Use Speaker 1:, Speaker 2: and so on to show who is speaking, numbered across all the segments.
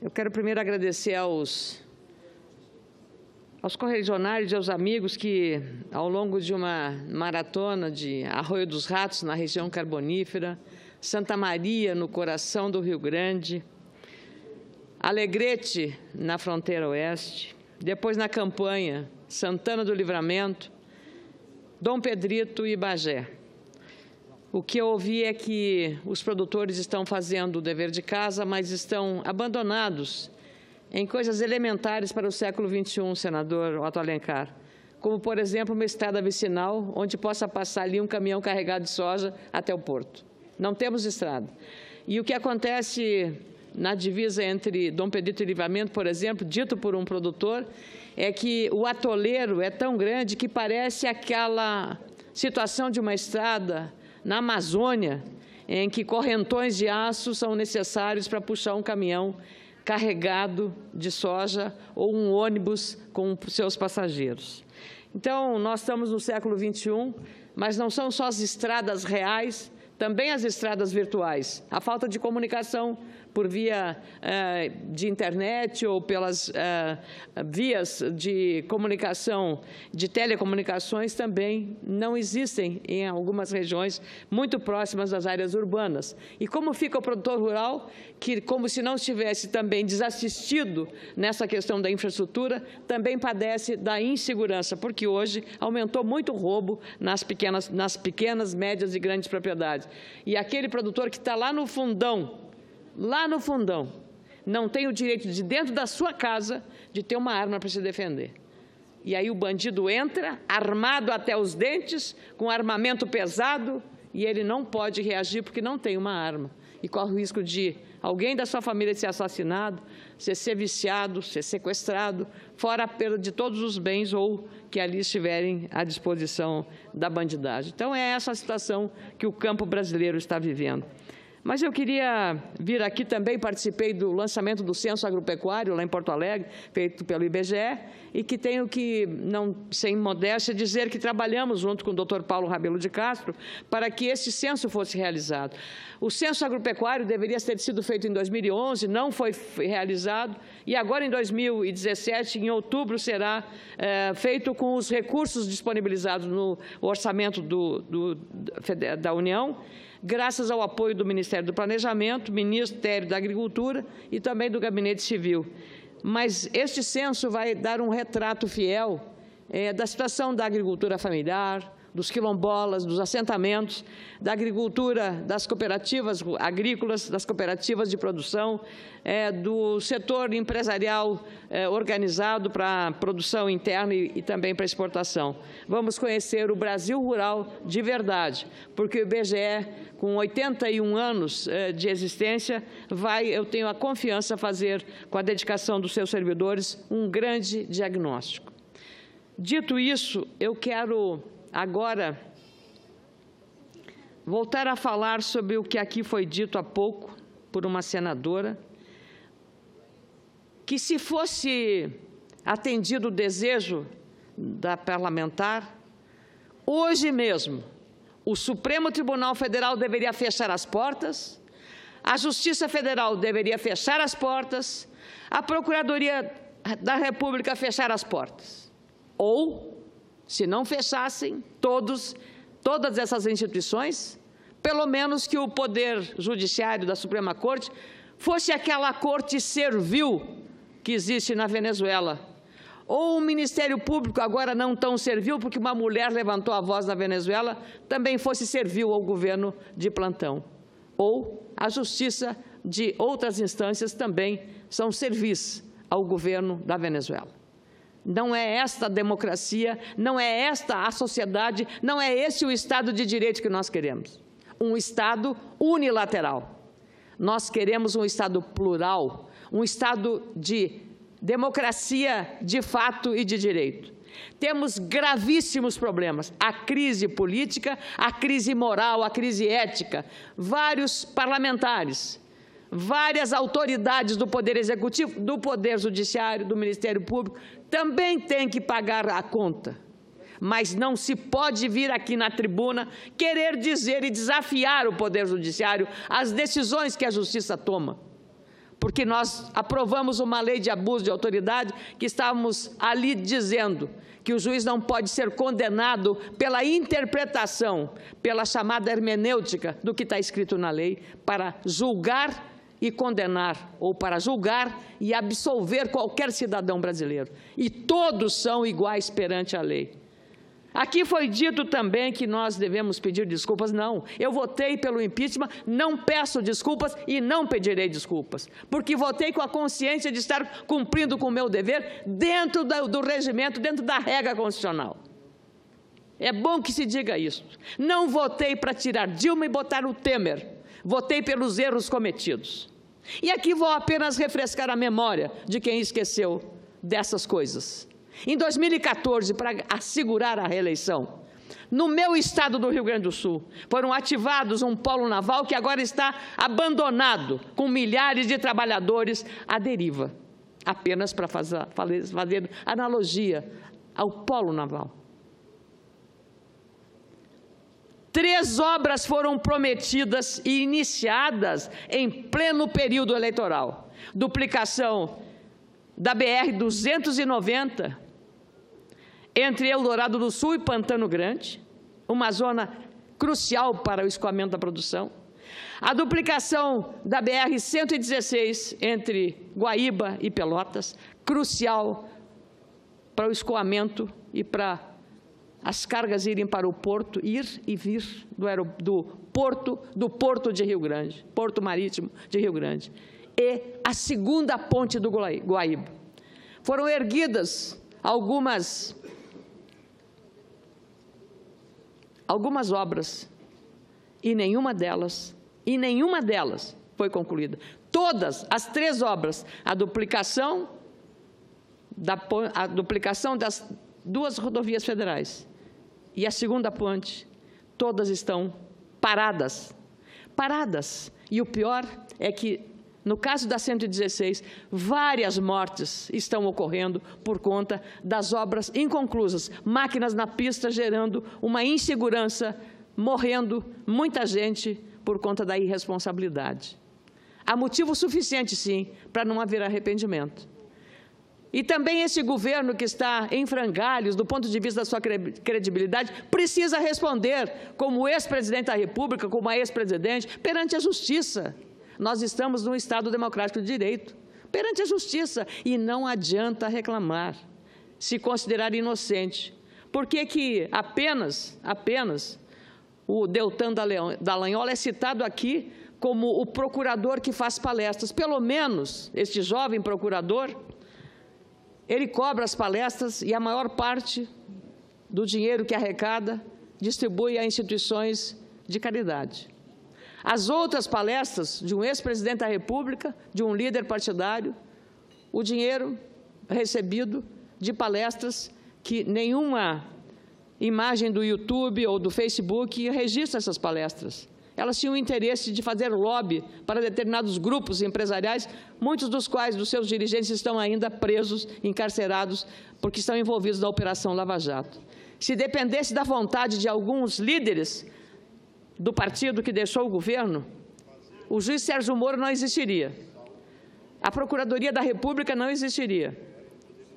Speaker 1: Eu quero primeiro agradecer aos correligionários e aos amigos que, ao longo de uma maratona de Arroio dos Ratos, na região carbonífera, Santa Maria, no coração do Rio Grande, Alegrete, na fronteira oeste, depois na campanha, Santana do Livramento, Dom Pedrito e Bagé. O que eu ouvi é que os produtores estão fazendo o dever de casa, mas estão abandonados em coisas elementares para o século XXI, senador Otto Alencar, como, por exemplo, uma estrada vicinal onde possa passar ali um caminhão carregado de soja até o porto. Não temos estrada. E o que acontece na divisa entre Dom Pedrito e Livramento, por exemplo, dito por um produtor, é que o atoleiro é tão grande que parece aquela situação de uma estrada na Amazônia, em que correntões de aço são necessários para puxar um caminhão carregado de soja ou um ônibus com seus passageiros. Então, nós estamos no século XXI, mas não são só as estradas reais, também as estradas virtuais. A falta de comunicação por via de internet ou pelas vias de comunicação, de telecomunicações, também não existem em algumas regiões muito próximas das áreas urbanas. E como fica o produtor rural, que como se não estivesse também desassistido nessa questão da infraestrutura, também padece da insegurança, porque hoje aumentou muito o roubo nas pequenas, médias e grandes propriedades. E aquele produtor que está lá no fundão, não tem o direito de, dentro da sua casa, de ter uma arma para se defender. E aí o bandido entra, armado até os dentes, com armamento pesado, e ele não pode reagir porque não tem uma arma. E corre o risco de alguém da sua família ser assassinado, ser viciado, ser sequestrado, fora a perda de todos os bens ou que ali estiverem à disposição da bandidagem. Então, é essa a situação que o campo brasileiro está vivendo. Mas eu queria vir aqui também, participei do lançamento do Censo Agropecuário, lá em Porto Alegre, feito pelo IBGE, e que tenho que, não sem modéstia, dizer que trabalhamos junto com o Dr. Paulo Rabelo de Castro para que esse censo fosse realizado. O Censo Agropecuário deveria ter sido feito em 2011, não foi realizado, e agora em 2017, em outubro, será feito com os recursos disponibilizados no orçamento da União, graças ao apoio do Ministério do Planejamento, Ministério da Agricultura e também do Gabinete Civil. Mas este censo vai dar um retrato fiel da situação da agricultura familiar, dos quilombolas, dos assentamentos, da agricultura, das cooperativas agrícolas, das cooperativas de produção, do setor empresarial organizado para produção interna e também para exportação. Vamos conhecer o Brasil rural de verdade, porque o IBGE, com 81 anos de existência, eu tenho a confiança, fazer, com a dedicação dos seus servidores, um grande diagnóstico. Dito isso, eu quero agora voltar a falar sobre o que aqui foi dito há pouco por uma senadora, que se fosse atendido o desejo da parlamentar, hoje mesmo o Supremo Tribunal Federal deveria fechar as portas, a Justiça Federal deveria fechar as portas, a Procuradoria da República fechar as portas. Ou, se não fechassem todas essas instituições, pelo menos que o Poder Judiciário da Suprema Corte fosse aquela corte servil que existe na Venezuela. Ou o Ministério Público, agora não tão servil, porque uma mulher levantou a voz na Venezuela, também fosse servil ao governo de plantão. Ou a Justiça de outras instâncias também são servis ao governo da Venezuela. Não é esta a democracia, não é esta a sociedade, não é esse o Estado de Direito que nós queremos. Um Estado unilateral. Nós queremos um Estado plural, um Estado de democracia de fato e de direito. Temos gravíssimos problemas, a crise política, a crise moral, a crise ética, vários parlamentares, várias autoridades do Poder Executivo, do Poder Judiciário, do Ministério Público, também têm que pagar a conta. Mas não se pode vir aqui na tribuna querer dizer e desafiar o Poder Judiciário às decisões que a Justiça toma. porque nós aprovamos uma lei de abuso de autoridade que estávamos ali dizendo que o juiz não pode ser condenado pela interpretação, pela chamada hermenêutica do que está escrito na lei, para julgar e condenar, ou para julgar e absolver qualquer cidadão brasileiro. E todos são iguais perante a lei. Aqui foi dito também que nós devemos pedir desculpas. Não, eu votei pelo impeachment, não peço desculpas e não pedirei desculpas, porque votei com a consciência de estar cumprindo com o meu dever dentro do regimento, dentro da regra constitucional. É bom que se diga isso. Não votei para tirar Dilma e botar o Temer, votei pelos erros cometidos. E aqui vou apenas refrescar a memória de quem esqueceu dessas coisas. Em 2014, para assegurar a reeleição, no meu estado do Rio Grande do Sul, foram ativados um polo naval que agora está abandonado, com milhares de trabalhadores à deriva, apenas para fazer analogia ao polo naval. 3 obras foram prometidas e iniciadas em pleno período eleitoral. Duplicação da BR-290, entre Eldorado do Sul e Pantano Grande, uma zona crucial para o escoamento da produção. A duplicação da BR-116, entre Guaíba e Pelotas, crucial para o escoamento e para as cargas irem para o porto, ir e vir do porto de Rio Grande, Porto Marítimo de Rio Grande. E a segunda ponte do Guaíba. Foram erguidas algumas obras e nenhuma delas foi concluída. Todas as 3 obras, a duplicação das 2 rodovias federais e a segunda ponte, todas estão paradas. E o pior é que, no caso da 116, várias mortes estão ocorrendo por conta das obras inconclusas, máquinas na pista gerando uma insegurança, morrendo muita gente por conta da irresponsabilidade. Há motivo suficiente, sim, para não haver arrependimento. E também esse governo que está em frangalhos, do ponto de vista da sua credibilidade, precisa responder, como ex-presidente da República, como ex-presidente, perante a justiça. Nós estamos num Estado democrático de direito, perante a justiça, e não adianta reclamar, se considerar inocente. Por que apenas o Deltan Dallagnol é citado aqui como o procurador que faz palestras? Pelo menos este jovem procurador, ele cobra as palestras e a maior parte do dinheiro que arrecada distribui a instituições de caridade. As outras palestras de um ex-presidente da República, de um líder partidário, o dinheiro recebido de palestras que nenhuma imagem do YouTube ou do Facebook registra essas palestras. Elas tinham o interesse de fazer lobby para determinados grupos empresariais, muitos dos quais, dos seus dirigentes, estão ainda presos, encarcerados, porque estão envolvidos na Operação Lava Jato. Se dependesse da vontade de alguns líderes do partido que deixou o governo, o juiz Sérgio Moro não existiria, a Procuradoria da República não existiria,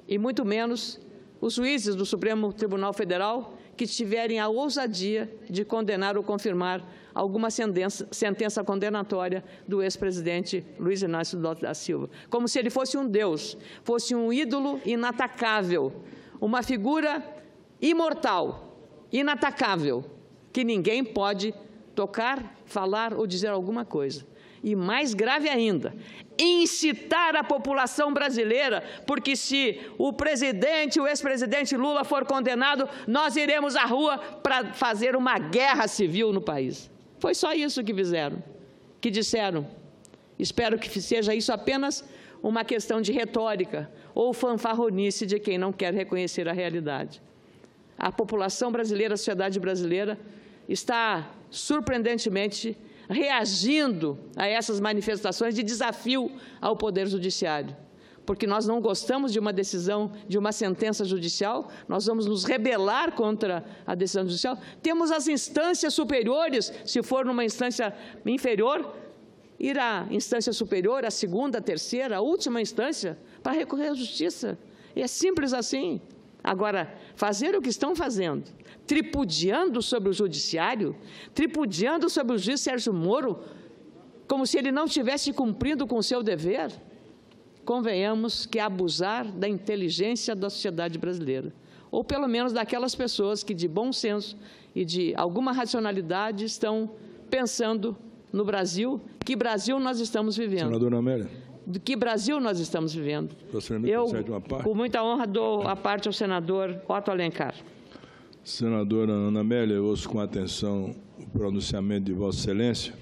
Speaker 1: e muito menos os juízes do Supremo Tribunal Federal que tiverem a ousadia de condenar ou confirmar alguma sentença condenatória do ex-presidente Luiz Inácio Lula da Silva, como se ele fosse um deus, fosse um ídolo inatacável, uma figura imortal, inatacável, que ninguém pode tocar, falar ou dizer alguma coisa. E mais grave ainda, incitar a população brasileira, porque se o ex-presidente Lula for condenado, nós iremos à rua para fazer uma guerra civil no país. Foi só isso que fizeram, que disseram. Espero que seja isso apenas uma questão de retórica ou fanfarronice de quem não quer reconhecer a realidade. A população brasileira, a sociedade brasileira, está surpreendentemente reagindo a essas manifestações de desafio ao Poder Judiciário, porque nós não gostamos de uma decisão, de uma sentença judicial, nós vamos nos rebelar contra a decisão judicial. Temos as instâncias superiores, se for numa instância inferior, ir à instância superior, à segunda, à terceira, à última instância, para recorrer à justiça. É simples assim. Agora, fazer o que estão fazendo, tripudiando sobre o judiciário, tripudiando sobre o juiz Sérgio Moro, como se ele não estivesse cumprindo com o seu dever, convenhamos que é abusar da inteligência da sociedade brasileira, ou pelo menos daquelas pessoas que, de bom senso e de alguma racionalidade, estão pensando no Brasil, que Brasil nós estamos vivendo.
Speaker 2: Senadora Amélia.
Speaker 1: De que Brasil nós estamos vivendo.
Speaker 2: Eu,
Speaker 1: com muita honra, dou a parte ao senador Otto Alencar.
Speaker 2: Senadora Ana Amélia, eu ouço com atenção o pronunciamento de Vossa Excelência.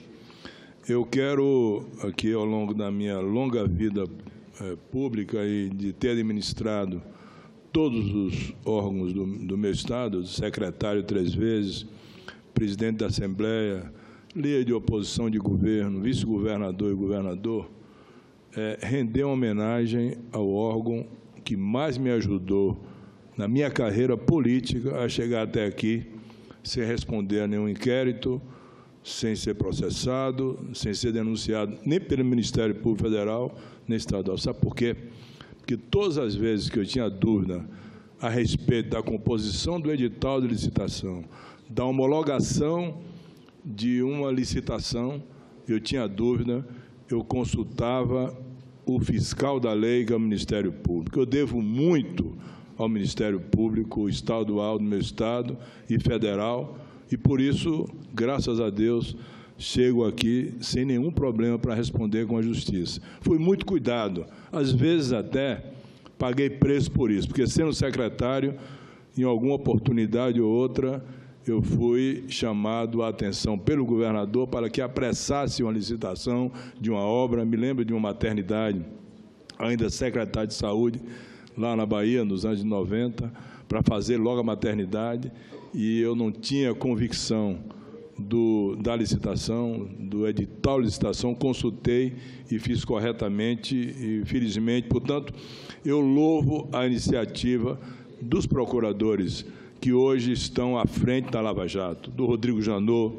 Speaker 2: Eu quero, aqui, ao longo da minha longa vida pública e de ter administrado todos os órgãos do meu Estado, secretário 3 vezes, presidente da Assembleia, líder de oposição de governo, vice-governador e governador, render uma homenagem ao órgão que mais me ajudou na minha carreira política a chegar até aqui, sem responder a nenhum inquérito, sem ser processado, sem ser denunciado nem pelo Ministério Público Federal, nem estadual. Sabe por quê? Porque todas as vezes que eu tinha dúvida a respeito da composição do edital de licitação, da homologação de uma licitação, eu tinha dúvida, eu consultava o fiscal da lei, que é o Ministério Público. Eu devo muito ao Ministério Público estadual do meu Estado e federal, e, por isso, graças a Deus, chego aqui sem nenhum problema para responder com a Justiça. Fui muito cuidado, às vezes até paguei preço por isso, porque, sendo secretário, em alguma oportunidade ou outra, eu fui chamado a atenção pelo governador para que apressasse uma licitação de uma obra. Me lembro de uma maternidade, ainda secretário de Saúde, lá na Bahia, nos anos 90, para fazer logo a maternidade, e eu não tinha convicção da licitação, do edital de licitação, consultei e fiz corretamente e, felizmente, portanto, eu louvo a iniciativa dos procuradores que hoje estão à frente da Lava Jato, do Rodrigo Janot,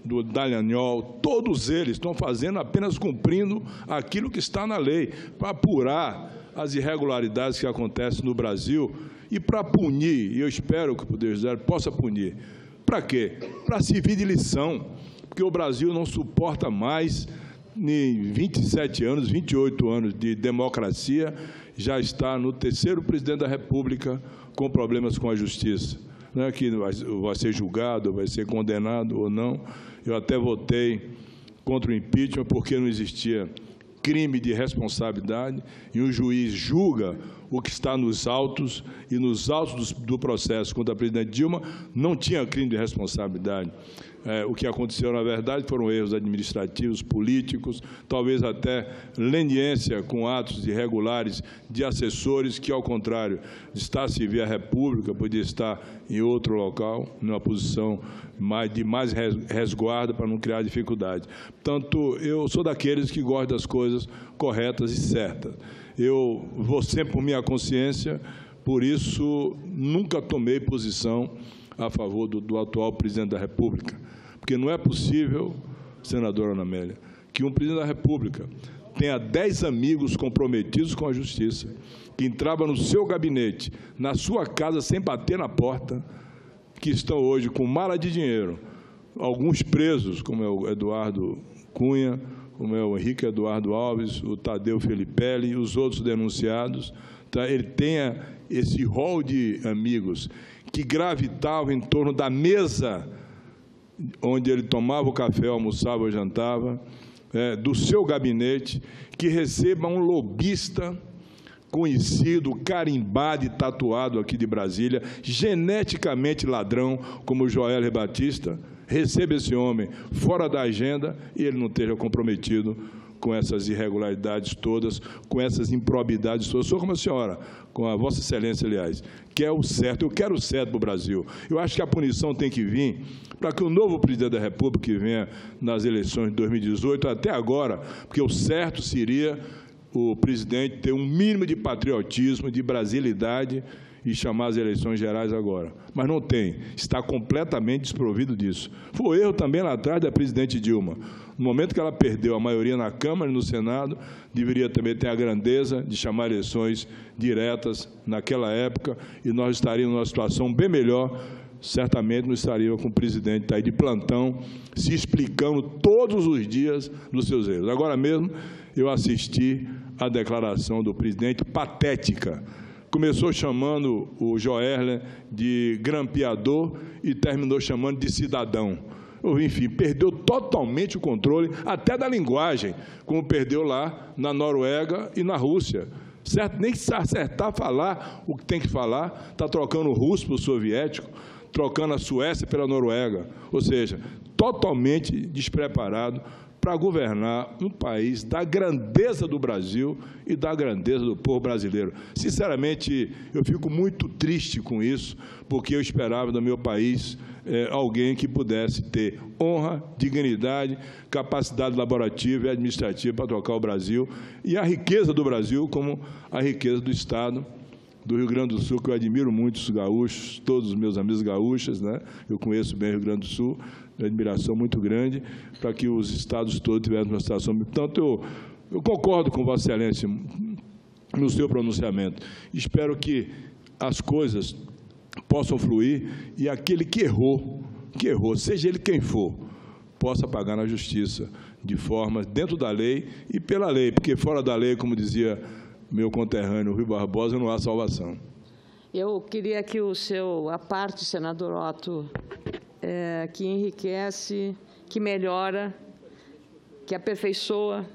Speaker 2: do Dallagnol, todos eles estão fazendo apenas cumprindo aquilo que está na lei, para apurar as irregularidades que acontecem no Brasil e para punir, e eu espero que o Poder Judiciário possa punir. Para quê? Para servir de lição, porque o Brasil não suporta mais, em 27 anos, 28 anos de democracia, já está no 3º presidente da República com problemas com a justiça. Não é que vai ser julgado, vai ser condenado ou não. Eu até votei contra o impeachment porque não existia crime de responsabilidade e um juiz julga o que está nos autos, e nos autos do processo contra a presidente Dilma não tinha crime de responsabilidade. O que aconteceu, na verdade, foram erros administrativos, políticos, talvez até leniência com atos irregulares de assessores que, ao contrário de estar a servir a República, podia estar em outro local, numa posição de mais resguardo para não criar dificuldade. Portanto, eu sou daqueles que gostam das coisas corretas e certas. Eu vou sempre por minha consciência, por isso nunca tomei posição a favor do atual presidente da República, porque não é possível, senadora Ana Amélia, que um presidente da República tenha 10 amigos comprometidos com a justiça, que entrava no seu gabinete, na sua casa, sem bater na porta, que estão hoje com mala de dinheiro, alguns presos, como é o Eduardo Cunha, como é o Henrique Eduardo Alves, o Tadeu Felipelli e os outros denunciados, tá? Ele tenha esse rol de amigos que gravitavam em torno da mesa onde ele tomava o café, almoçava ou jantava, do seu gabinete, que receba um lobista conhecido, carimbado e tatuado aqui de Brasília, geneticamente ladrão, como o Joel Batista, receba esse homem fora da agenda e ele não esteja comprometido com essas irregularidades todas, com essas improbidades todas. Sou como a senhora, com a Vossa Excelência, aliás, que é o certo. Eu quero o certo para o Brasil. Eu acho que a punição tem que vir para que o novo presidente da República, que venha nas eleições de 2018, até agora, porque o certo seria o presidente ter um mínimo de patriotismo, de brasilidade e chamar as eleições gerais agora. Mas não tem, está completamente desprovido disso. Foi erro também lá atrás da presidente Dilma. no momento que ela perdeu a maioria na Câmara e no Senado, deveria também ter a grandeza de chamar eleições diretas naquela época, e nós estaríamos numa situação bem melhor. Certamente não estaria com o presidente aí de plantão, se explicando todos os dias dos seus erros. Agora mesmo, eu assisti à declaração do presidente, patética. Começou chamando o Joerler de grampeador e terminou chamando de cidadão. Enfim, perdeu totalmente o controle, até da linguagem, como perdeu lá na Noruega e na Rússia. Certo? Nem se acertar falar o que tem que falar, está trocando o russo para o soviético, trocando a Suécia pela Noruega, ou seja, totalmente despreparado para governar um país da grandeza do Brasil e da grandeza do povo brasileiro. Sinceramente, eu fico muito triste com isso, porque eu esperava do meu país alguém que pudesse ter honra, dignidade, capacidade laborativa e administrativa para tocar o Brasil, e a riqueza do Brasil como a riqueza do Estado do Rio Grande do Sul, que eu admiro muito os gaúchos, todos os meus amigos gaúchos, né? Eu conheço bem o Rio Grande do Sul, uma admiração muito grande para que os estados todos tivessem uma situação. Portanto, eu concordo com Vossa Excelência no seu pronunciamento. Espero que as coisas possam fluir e aquele que errou, seja ele quem for, possa pagar na justiça, de forma dentro da lei e pela lei, porque fora da lei, como dizia meu conterrâneo Rui Barbosa, não há salvação.
Speaker 1: Eu queria que a parte, senador Otto, que enriquece, que melhora, que aperfeiçoa,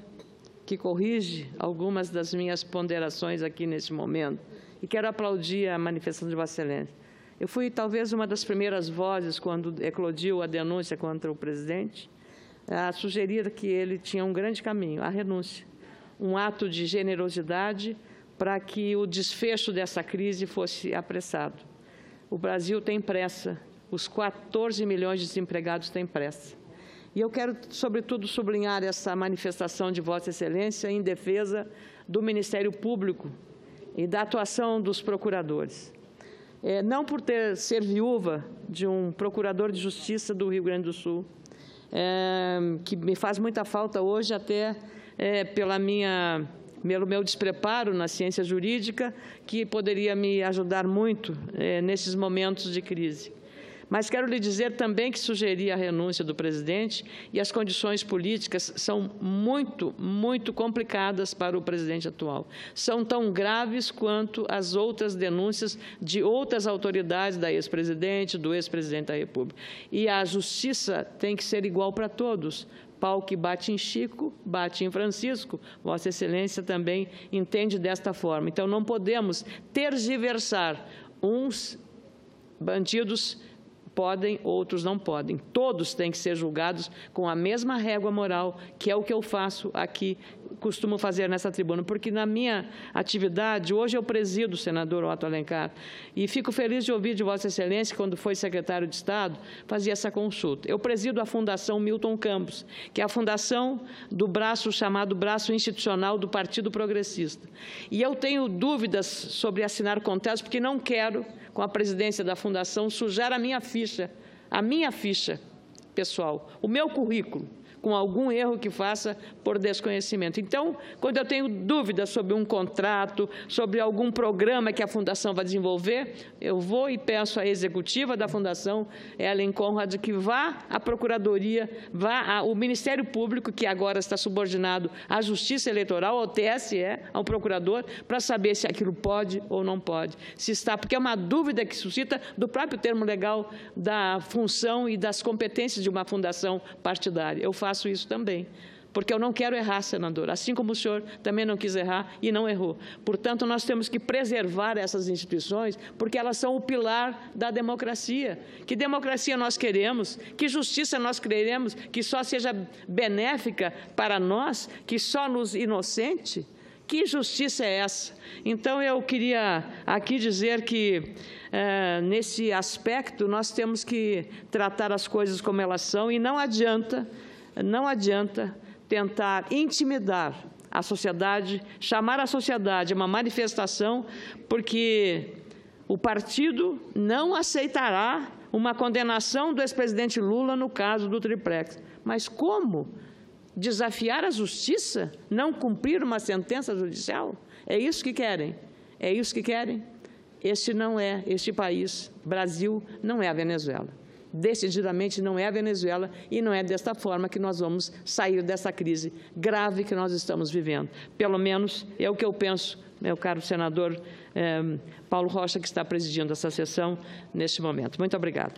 Speaker 1: que corrige algumas das minhas ponderações aqui nesse momento. E quero aplaudir a manifestação de Vossa Excelência. Eu fui, talvez, uma das primeiras vozes, quando eclodiu a denúncia contra o presidente, a sugerir que ele tinha um grande caminho, a renúncia. Um ato de generosidade para que o desfecho dessa crise fosse apressado. O Brasil tem pressa, os 14 milhões de desempregados têm pressa. E eu quero, sobretudo, sublinhar essa manifestação de Vossa Excelência em defesa do Ministério Público e da atuação dos procuradores. Não por ser viúva de um procurador de justiça do Rio Grande do Sul, que me faz muita falta hoje, até pelo meu despreparo na ciência jurídica, que poderia me ajudar muito nesses momentos de crise. Mas quero lhe dizer também que sugeri a renúncia do presidente e as condições políticas são muito, muito complicadas para o presidente atual. São tão graves quanto as outras denúncias de outras autoridades da ex-presidente, do ex-presidente da República. E a justiça tem que ser igual para todos. Pau que bate em Chico, bate em Francisco. Vossa Excelência também entende desta forma. Então, não podemos tergiversar. Uns bandidos podem, outros não podem. Todos têm que ser julgados com a mesma régua moral, que é o que eu faço aqui, costumo fazer nessa tribuna, porque na minha atividade, hoje eu presido o senador Otto Alencar, e fico feliz de ouvir de Vossa Excelência, quando foi secretário de Estado, fazia essa consulta. Eu presido a Fundação Milton Campos, que é a fundação do braço chamado Braço Institucional do Partido Progressista. E eu tenho dúvidas sobre assinar contratos, porque não quero, com a presidência da Fundação, sujar a minha ficha pessoal, o meu currículo, com algum erro que faça por desconhecimento. Então, quando eu tenho dúvidas sobre um contrato, sobre algum programa que a Fundação vai desenvolver, eu vou e peço à executiva da Fundação, Ellen Conrad, que vá à Procuradoria, vá ao Ministério Público, que agora está subordinado à Justiça Eleitoral, ao TSE, ao procurador, para saber se aquilo pode ou não pode. Se está, porque é uma dúvida que suscita do próprio termo legal da função e das competências de uma fundação partidária. Eu faço isso também, porque eu não quero errar, senador, assim como o senhor também não quis errar e não errou. Portanto, nós temos que preservar essas instituições, porque elas são o pilar da democracia. Que democracia nós queremos? Que justiça nós queremos? Que só seja benéfica para nós? Que só nos inocente? Que justiça é essa? Então, eu queria aqui dizer que, nesse aspecto, nós temos que tratar as coisas como elas são e não adianta tentar intimidar a sociedade, chamar a sociedade a uma manifestação, porque o partido não aceitará uma condenação do ex-presidente Lula no caso do triplex. Mas como Desafiar a justiça? Não cumprir uma sentença judicial? É isso que querem? É isso que querem? Este país, Brasil, não é a Venezuela. Decididamente não é a Venezuela e não é desta forma que nós vamos sair dessa crise grave que nós estamos vivendo. Pelo menos é o que eu penso, meu caro senador Paulo Rocha, que está presidindo essa sessão neste momento. Muito obrigada.